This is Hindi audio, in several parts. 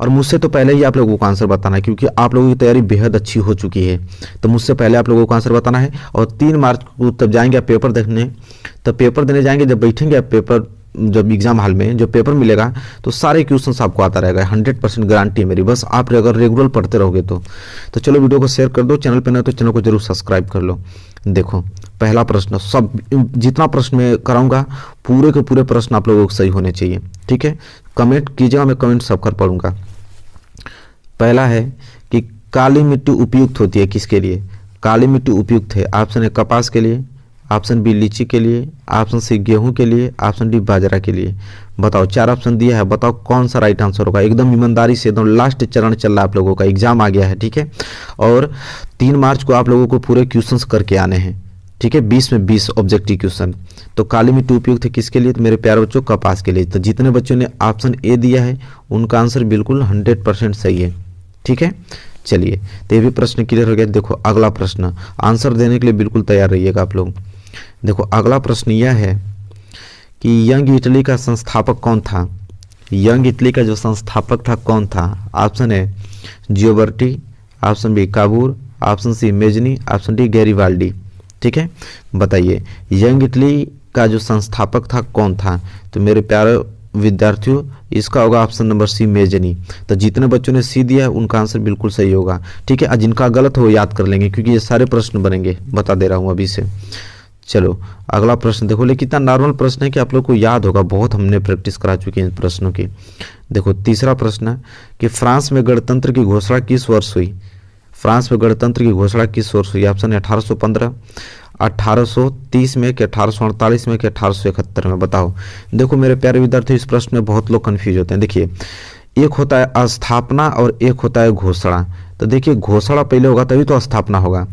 और मुझसे तो पहले ही आप लोगों को आंसर बताना है, क्योंकि आप लोगों की तैयारी बेहद अच्छी हो चुकी है। तो मुझसे पहले आप लोगों को आंसर बताना है। और 3 मार्च को तब जाएंगे आप पेपर देखने, तब पेपर देने जाएंगे, जब बैठेंगे आप पेपर, जब एग्जाम हॉल में जो पेपर मिलेगा तो सारे क्वेश्चंस आपको आता रहेगा। 100% गारंटी है मेरी, बस आप अगर रेगुलर पढ़ते रहोगे तो चलो वीडियो को शेयर कर दो, चैनल पे नहीं तो चैनल को जरूर सब्सक्राइब कर लो। देखो पहला प्रश्न, सब जितना प्रश्न मैं कराऊंगा पूरे के पूरे प्रश्न आप लोगों को सही होने चाहिए, ठीक है। कमेंट कीजिएगा, मैं कमेंट सब कर पढ़ूंगा। पहला है कि काली मिट्टी उपयुक्त होती है किसके लिए? काली मिट्टी उपयुक्त है, ऑप्शन ए कपास के लिए, ऑप्शन बी लीची के लिए, ऑप्शन सी गेहूं के लिए, ऑप्शन डी बाजरा के लिए। बताओ, 4 ऑप्शन दिया है, बताओ कौन सा राइट आंसर होगा। एकदम ईमानदारी से, एकदम लास्ट चरण चल रहा है आप लोगों का, एग्जाम आ गया है, ठीक है। और 3 मार्च को आप लोगों को पूरे क्वेश्चंस करके आने हैं, ठीक है। 20 में 20 ऑब्जेक्टिव क्वेश्चन। तो काली मिट्टी उपयुक्त है किसके लिए? तो मेरे प्यारे बच्चों कपास के लिए। तो जितने बच्चों ने ऑप्शन ए दिया है उनका आंसर बिल्कुल 100% सही है, ठीक है। चलिए, तो ये भी प्रश्न क्लियर हो गया। देखो अगला प्रश्न, आंसर देने के लिए बिल्कुल तैयार रहिएगा आप लोग। देखो अगला प्रश्न यह है कि यंग इटली का संस्थापक कौन था? यंग इटली का जो संस्थापक था कौन था? Option A Gioberti, option B Cavour, option C Mazzini, option D Garibaldi, ठीक है। बताइए यंग इटली का जो संस्थापक था कौन था? तो मेरे प्यारे विद्यार्थियों इसका होगा ऑप्शन नंबर सी मेजनी। तो जितने बच्चों ने सी दिया है उनका आंसर बिल्कुल सही होगा, ठीक है। और जिनका गलत हो याद कर लेंगे, क्योंकि ये सारे प्रश्न बनेंगे, बता दे रहा हूँ अभी से। चलो अगला प्रश्न देखो, लेकिन इतना नॉर्मल प्रश्न है कि आप लोग को याद होगा, बहुत हमने प्रैक्टिस करा चुके हैं इन प्रश्नों की। देखो तीसरा प्रश्न है कि फ्रांस में गणतंत्र की घोषणा किस वर्ष हुई? फ्रांस में गणतंत्र की घोषणा किस वर्ष हुई? ऑप्शन 1815, 1830 में, कि 1848 में, कि 1871 में। बताओ। देखो मेरे प्यारे विद्यार्थी, इस प्रश्न में बहुत लोग कंफ्यूज होते हैं। देखिए एक होता है स्थापना और एक होता है घोषणा। तो देखिए घोषणा पहले होगा तभी तो स्थापना होगा।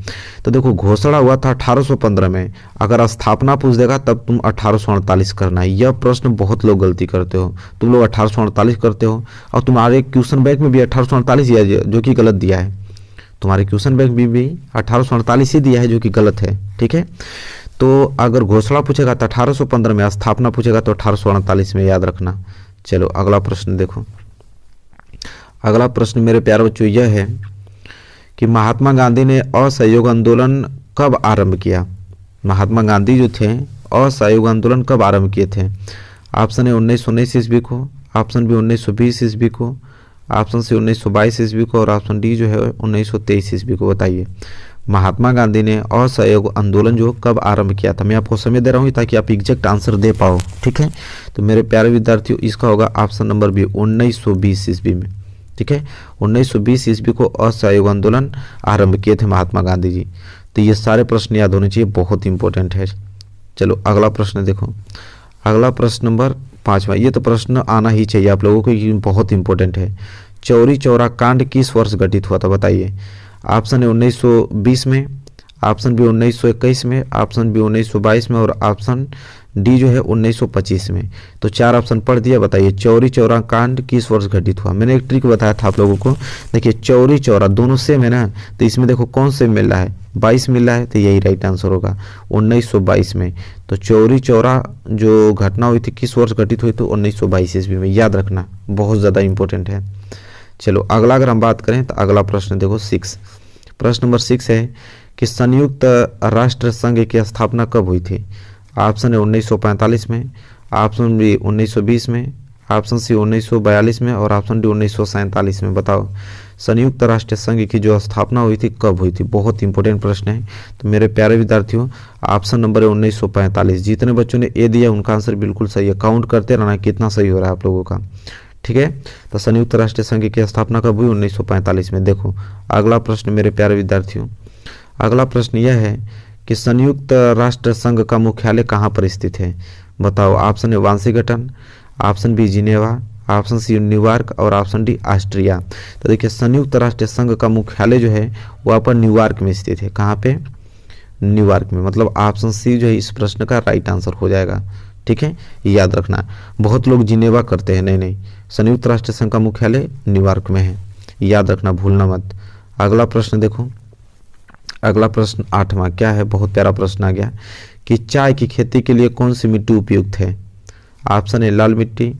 तो देखो घोषणा हुआ था 1815 में, अगर स्थापना पूछ देगा तब तुम 1848 करना है। यह प्रश्न बहुत लोग गलती करते हो, तुम लोग 1848 करते हो, और तुम्हारे क्वेश्चन बैंक में भी 1848 दिया है जो कि गलत दिया है। तुम्हारे क्वेश्चन बैंक में भी 1848 ही दिया है जो कि गलत है, ठीक है। तो अगर घोषणा पूछेगा तो 1815 में, स्थापना पूछेगा तो 1848 में, याद रखना। चलो अगला प्रश्न देखो। अगला प्रश्न मेरे प्यारे बच्चों यह है कि महात्मा गांधी ने असहयोग आंदोलन कब आरंभ किया? महात्मा गांधी जो थे असहयोग आंदोलन कब आरंभ किए थे? ऑप्शन ए 1919 ईस्वी को, ऑप्शन बी 1920 ईस्वी को, ऑप्शन सी 1922 ईस्वी को, और ऑप्शन डी जो है 1923 ईस्वी को। बताइए महात्मा गांधी ने असहयोग आंदोलन जो कब आरंभ किया था? मैं आपको समय दे रहा हूँ ताकि आप एग्जैक्ट आंसर दे पाओ, ठीक है। तो मेरे प्यारे विद्यार्थियों इसका होगा ऑप्शन नंबर बी 1920 ईस्वी में, ठीक है। 1920 ईस्वी को असहयोग आंदोलन आरंभ किए थे महात्मा गांधी जी। तो ये सारे प्रश्न याद होने चाहिए, बहुत इंपॉर्टेंट है। चलो अगला प्रश्न देखो। अगला प्रश्न नंबर 5वां, ये तो प्रश्न आना ही चाहिए आप लोगों को, ये बहुत इंपॉर्टेंट है। चौरी चौरा कांड किस वर्ष घटित हुआ था? बताइए। ऑप्शन है 1920 में, ऑप्शन बी 1921 में, ऑप्शन बी 1922 में, और ऑप्शन डी जो है 1925 में। तो 4 ऑप्शन पढ़ दिया। बताइए चौरी चौरा कांड किस वर्ष घटित हुआ? मैंने एक ट्रिक बताया था आप लोगों को। देखिए चौरी चौरा दोनों सेम है ना, तो इसमें देखो कौन से मिल रहा है, 22 मिल रहा है, तो यही राइट आंसर होगा 1922 में। तो चौरी चौरा जो घटना हुई थी किस वर्ष घटित हुई? तो 1922 ईस्वी में, याद रखना, बहुत ज़्यादा इंपॉर्टेंट है। चलो अगला अगर हम बात करें तो अगला प्रश्न देखो 6। प्रश्न नंबर 6 है कि संयुक्त राष्ट्र संघ की स्थापना कब हुई थी? ऑप्शन है 1945 में, ऑप्शन बी 1920 में, ऑप्शन सी 1942 में, और ऑप्शन डी 1947 में। बताओ संयुक्त राष्ट्र संघ की जो स्थापना हुई थी कब हुई थी? बहुत इंपॉर्टेंट प्रश्न है। तो मेरे प्यारे विद्यार्थियों ऑप्शन नंबर है 1945। जितने बच्चों ने ए दिया उनका आंसर बिल्कुल सही है। काउंट करते रहना कितना सही हो रहा है आप लोगों का, ठीक है। तो संयुक्त राष्ट्र संघ की स्थापना कब हुई? 1945 में। देखो अगला प्रश्न मेरे प्यारे विद्यार्थियों, अगला प्रश्न यह है कि संयुक्त राष्ट्र संघ का मुख्यालय कहाँ पर स्थित है? बताओ। ऑप्शन है Washington, option B Geneva, option C New York, और ऑप्शन डी ऑस्ट्रिया। तो देखिए संयुक्त राष्ट्र संघ का मुख्यालय जो है वहाँ पर न्यूयॉर्क में स्थित है। कहाँ पे? न्यूयॉर्क में। मतलब ऑप्शन सी जो है इस प्रश्न का राइट आंसर हो जाएगा, ठीक है। याद रखना, बहुत लोग जिनेवा करते हैं, नहीं नहीं, संयुक्त राष्ट्र संघ का मुख्यालय न्यूयॉर्क में है, याद रखना, भूलना मत। अगला प्रश्न देखो। अगला प्रश्न 8वां क्या है? बहुत प्यारा प्रश्न आ गया कि चाय की खेती के लिए कौन सी मिट्टी उपयुक्त है? ऑप्शन ए लाल मिट्टी,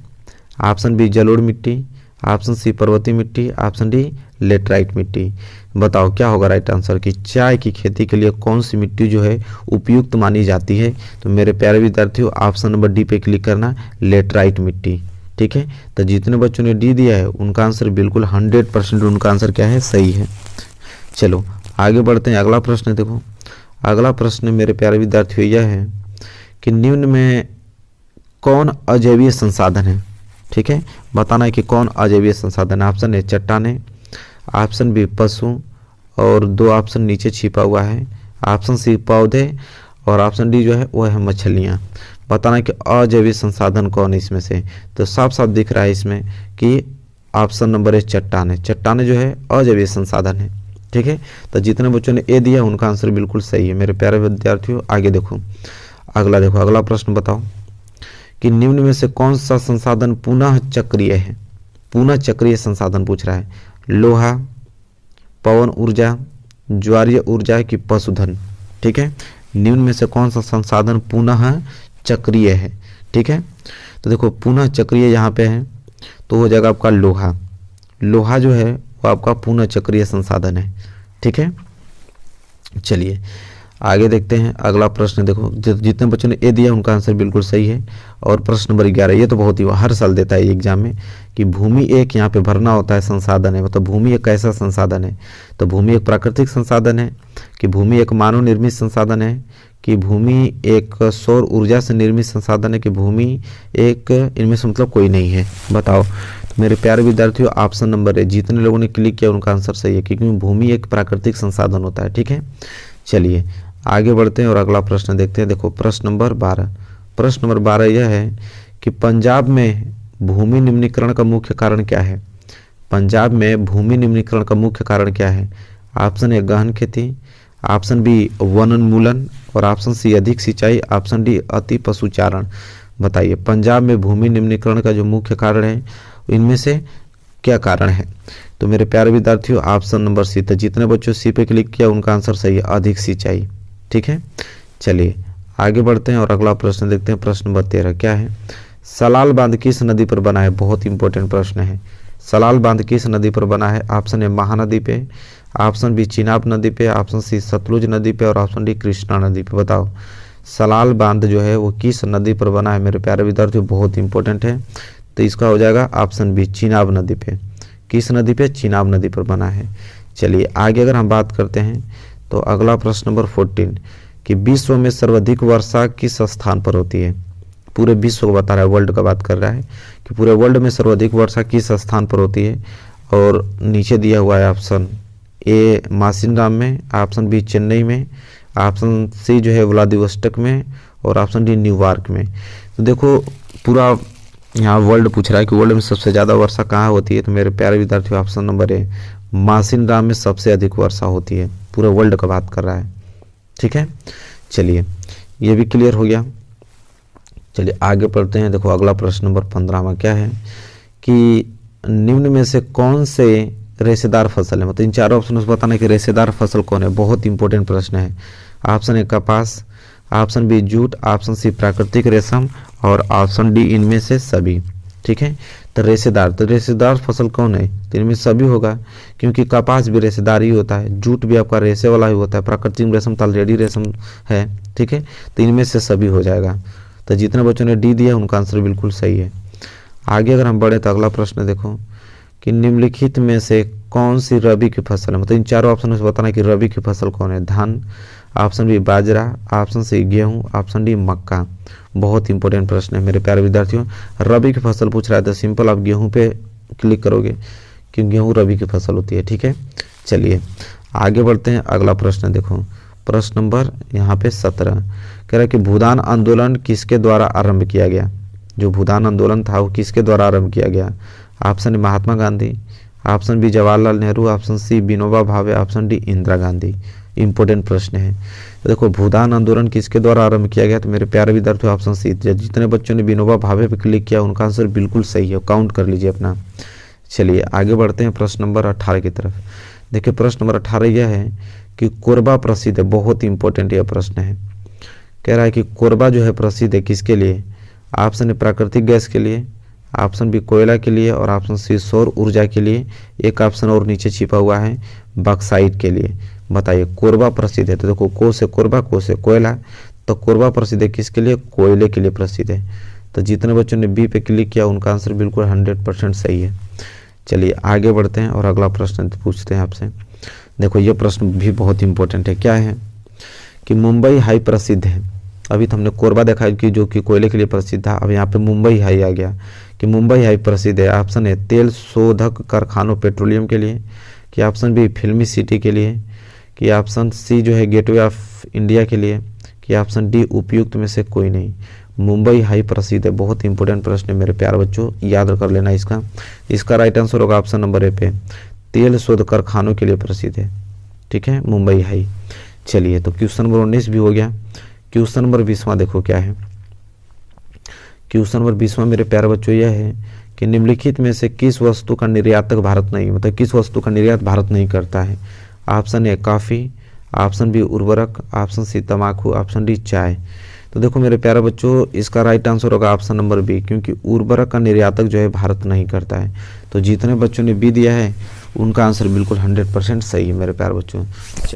ऑप्शन बी जलोढ़ मिट्टी, ऑप्शन सी पर्वतीय मिट्टी, ऑप्शन डी लेटराइट मिट्टी। बताओ क्या होगा राइट आंसर कि चाय की खेती के लिए कौन सी मिट्टी जो है उपयुक्त मानी जाती है। तो मेरे प्यारे विद्यार्थियों ऑप्शन नंबर डी पे क्लिक करना, लेटराइट मिट्टी। ठीक है, तो जितने बच्चों ने डी दिया है उनका आंसर बिल्कुल 100% उनका आंसर क्या है, सही है। चलो आगे बढ़ते हैं, अगला प्रश्न देखो। अगला प्रश्न मेरे प्यारे विद्यार्थियों यह है कि निम्न में कौन अजैवीय संसाधन है। ठीक है, बताना है कि कौन अजैवीय संसाधन है। ऑप्शन ए चट्टाने, ऑप्शन बी पशु, और 2 ऑप्शन नीचे छिपा हुआ है, ऑप्शन सी पौधे, और ऑप्शन डी जो है वो है मछलियाँ। बताना है कि अजैवीय संसाधन कौन है इसमें से। तो साफ साफ दिख रहा है इसमें कि ऑप्शन नंबर ए चट्टाने। चट्टाने जो है अजैवीय संसाधन है। ठीक है, तो जितने बच्चों ने ए दिया उनका आंसर बिल्कुल सही है मेरे प्यारे विद्यार्थियों। आगे देखो, अगला देखो, अगला प्रश्न बताओ कि निम्न में से कौन सा संसाधन पुनः चक्रीय है। पुनः चक्रीय संसाधन पूछ रहा है, लोहा, पवन ऊर्जा, ज्वारीय ऊर्जा की पशुधन। ठीक है, निम्न में से कौन सा संसाधन पुनः चक्रीय है। ठीक है, तो देखो पुनः चक्रीय यहाँ पे है तो हो जाएगा आपका लोहा। लोहा जो है वो आपका पुनः चक्रीय संसाधन है। ठीक है, चलिए आगे देखते हैं अगला प्रश्न। देखो जितने बच्चों ने ए दिया उनका आंसर बिल्कुल सही है। और प्रश्न नंबर 11, ये तो बहुत ही हर साल देता है एग्जाम में कि भूमि एक यहाँ पे भरना होता है संसाधन है, मतलब भूमि एक कैसा संसाधन है। तो भूमि एक प्राकृतिक संसाधन है, कि भूमि एक मानव निर्मित संसाधन है, कि भूमि एक सौर ऊर्जा से निर्मित संसाधन है, कि भूमि एक, इनमें से मतलब कोई नहीं है। बताओ। तो मेरे प्यारे विद्यार्थियों ऑप्शन नंबर ए, जितने लोगों ने क्लिक किया उनका आंसर सही है, क्योंकि भूमि एक प्राकृतिक संसाधन होता है। ठीक है, चलिए आगे बढ़ते हैं और अगला प्रश्न देखते हैं। देखो प्रश्न नंबर 12। प्रश्न नंबर 12 यह है कि पंजाब में भूमि निम्नीकरण का मुख्य कारण क्या है। पंजाब में भूमि निम्नीकरण का मुख्य कारण क्या है। ऑप्शन ए गहन खेती, ऑप्शन बी वनोन्मूलन, और ऑप्शन सी अधिक सिंचाई, ऑप्शन डी अति पशुचारण। बताइए पंजाब में भूमि निम्नीकरण का जो मुख्य कारण है इनमें से क्या कारण है। तो मेरे प्यारे विद्यार्थियों ऑप्शन नंबर सी। तो जितने बच्चों सी पे क्लिक किया उनका आंसर सही है, अधिक सिंचाई। ठीक है, चलिए आगे बढ़ते हैं और अगला प्रश्न देखते हैं। प्रश्न नंबर 13 क्या है, सलाल बांध किस नदी पर बना है। बहुत इंपॉर्टेंट प्रश्न है। सलाल बांध किस नदी पर बना है। ऑप्शन ए महानदी पे, ऑप्शन बी चिनाब नदी पे, ऑप्शन सी सतलुज नदी पे, और ऑप्शन डी कृष्णा नदी पे। बताओ सलाल बांध जो है वो किस नदी पर बना है मेरे प्यारे विद्यार्थियों, बहुत इंपॉर्टेंट है। तो इसका हो जाएगा ऑप्शन बी चिनाब नदी पे। किस नदी पे, चिनाब नदी पर बना है। चलिए आगे अगर हम बात करते हैं तो अगला प्रश्न नंबर 14 कि विश्व में सर्वाधिक वर्षा किस स्थान पर होती है। पूरे विश्व को बता रहा है, वर्ल्ड का बात कर रहा है कि पूरे वर्ल्ड में सर्वाधिक वर्षा किस स्थान पर होती है। और नीचे दिया हुआ है ऑप्शन ए मासिनराम में, ऑप्शन बी चेन्नई में, ऑप्शन सी जो है व्लादिवोस्टोक में, और ऑप्शन डी न्यूयॉर्क में। तो देखो पूरा यहाँ वर्ल्ड पूछ रहा है कि वर्ल्ड में सबसे ज़्यादा वर्षा कहाँ होती है। तो मेरे प्यारे विद्यार्थियों ऑप्शन नंबर ए मासिनराम में सबसे अधिक वर्षा होती है। पूरा वर्ल्ड का बात कर रहा है। ठीक है, चलिए ये भी क्लियर हो गया। चलिए आगे बढ़ते हैं। देखो अगला प्रश्न नंबर 15 में क्या है कि निम्न में से कौन से रेशेदार फसल है। मतलब इन चारों ऑप्शन में बताना है कि रेशेदार फसल कौन है। बहुत इंपॉर्टेंट प्रश्न है। ऑप्शन ए कपास, option B jute, option C प्राकृतिक रेशम, और ऑप्शन डी इनमें से सभी। ठीक है, तो रेशेदार फसल कौन है। तो इनमें सभी होगा, क्योंकि कपास भी रेशेदार ही होता है, जूट भी आपका रेशे वाला ही होता है, प्राकृतिक रेशम तो ऑलरेडी रेशम है। ठीक है, तो इनमें से सभी हो जाएगा। तो जितने बच्चों ने डी दिया उनका आंसर बिल्कुल सही है। आगे अगर हम बढ़े तो अगला प्रश्न देखो कि निम्नलिखित में से कौन सी रबी की फसल है। मतलब इन चारों ऑप्शन में बताना है कि रबी की फसल कौन है। धान, ऑप्शन बी बाजरा, ऑप्शन सी गेहूं, ऑप्शन डी मक्का। बहुत इंपॉर्टेंट प्रश्न है मेरे प्यारे विद्यार्थियों। रबी की फसल पूछ रहा है तो सिंपल आप गेहूं पे क्लिक करोगे क्योंकि गेहूं रबी की फसल होती है। ठीक है, चलिए आगे बढ़ते हैं। अगला प्रश्न देखो, प्रश्न नंबर यहाँ पे 17 कह रहा है कि भूदान आंदोलन किसके द्वारा आरंभ किया गया। जो भूदान आंदोलन था वो किसके द्वारा आरंभ किया गया। Option A Mahatma Gandhi, option B Jawaharlal Nehru, option C Vinoba Bhave, option D Indira Gandhi. Important प्रश्न है। तो देखो भूदान आंदोलन किसके द्वारा आरंभ किया गया। तो मेरे प्यारे विद्यार्थियों ऑप्शन सी। जितने बच्चों ने विनोबा भावे पे क्लिक किया उनका आंसर बिल्कुल सही है, काउंट कर लीजिए अपना। चलिए आगे बढ़ते हैं प्रश्न नंबर 18 की तरफ। देखिए प्रश्न नंबर 18 यह है कि कोरबा प्रसिद्ध है। बहुत इंपॉर्टेंट यह प्रश्न है। कह रहा है कि कोरबा जो है प्रसिद्ध है किसके लिए। ऑप्शन ए प्राकृतिक गैस के लिए, ऑप्शन बी कोयला के लिए और ऑप्शन सी सौर ऊर्जा के लिए। एक ऑप्शन और नीचे छिपा हुआ है बक्साइट के लिए। बताइए कोरबा प्रसिद्ध है, तो देखो को से कोरबा, को से कोयला, तो कोरबा प्रसिद्ध है किसके लिए? कोयले के लिए प्रसिद्ध है। तो जितने बच्चों ने बी पे क्लिक किया उनका आंसर बिल्कुल 100% सही है। चलिए आगे बढ़ते हैं और अगला प्रश्न पूछते हैं आपसे। देखो ये प्रश्न भी बहुत इंपॉर्टेंट है। क्या है कि मुंबई हाई प्रसिद्ध है। अभी तो हमने कोरबा देखा कि जो कि कोयले के लिए प्रसिद्ध था, अब यहाँ पे मुंबई हाई आ गया कि मुंबई हाई प्रसिद्ध है। ऑप्शन है तेल शोधक कारखानों पेट्रोलियम के लिए, कि ऑप्शन बी फिल्मी सिटी के लिए, कि ऑप्शन सी जो है गेटवे ऑफ इंडिया के लिए, कि ऑप्शन डी उपयुक्त में से कोई नहीं। मुंबई हाई प्रसिद्ध है, बहुत इंपॉर्टेंट प्रश्न है मेरे प्यारे बच्चों, याद कर लेना इसका। इसका राइट आंसर होगा ऑप्शन नंबर ए पे, तेल शोध कारखानों के लिए प्रसिद्ध है। ठीक है, मुंबई हाई। चलिए तो क्वेश्चन नंबर 19 भी हो गया। क्वेश्चन नंबर 20वां देखो क्या है। क्वेश्चन नंबर 20वां मेरे प्यारे बच्चों यह है कि निम्नलिखित में से किस वस्तु का निर्यातक भारत नहीं, मतलब किस वस्तु का निर्यात भारत नहीं करता है। ऑप्शन ए काफ़ी, ऑप्शन बी उर्वरक, ऑप्शन सी तंबाकू, ऑप्शन डी चाय। तो देखो मेरे प्यारे बच्चों इसका राइट आंसर होगा ऑप्शन नंबर बी, क्योंकि उर्वरक का निर्यातक जो है भारत नहीं करता है। तो जितने बच्चों ने बी दिया है उनका आंसर बिल्कुल 100% सही है मेरे प्यारे बच्चों।